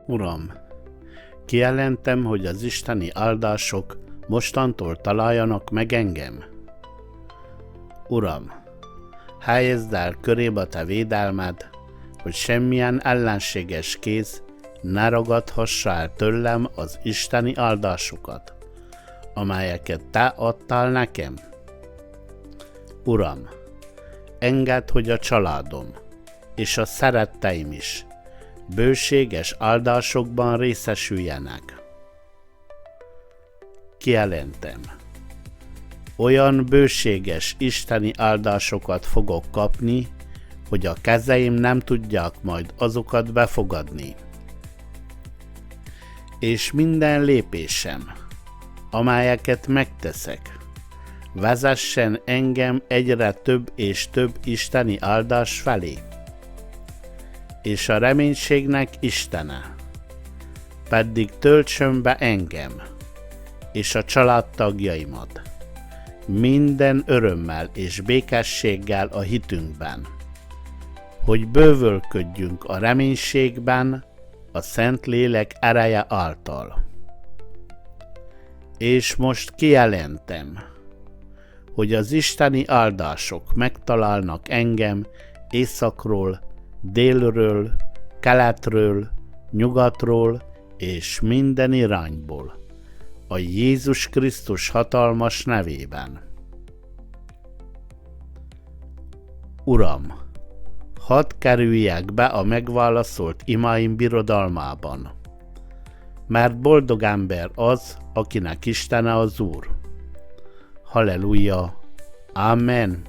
Uram, kijelentem, hogy az isteni áldások mostantól találjanak meg engem. Uram, helyezd el körébe a te védelmed, hogy semmilyen ellenséges kéz ne ragadhassa el tőlem az isteni áldásokat, amelyeket te adtál nekem. Uram, engedd, hogy a családom és a szeretteim is bőséges áldásokban részesüljenek. Kijelentem, olyan bőséges isteni áldásokat fogok kapni, hogy a kezeim nem tudják majd azokat befogadni. És minden lépésem, amelyeket megteszek, vezessen engem egyre több és több isteni áldás felé. És a reménységnek Istene pedig töltsön be engem és a családtagjaimat minden örömmel és békességgel a hitünkben, hogy bővölködjünk a reménységben a Szentlélek ereje által. És most kijelentem, hogy az isteni áldások megtalálnak engem északról, délről, keletről, nyugatról és minden irányból, a Jézus Krisztus hatalmas nevében. Uram, hadd kerüljek be a megválaszolt imáim birodalmában, mert boldog ember az, akinek Istene az Úr. Halleluja! Amen!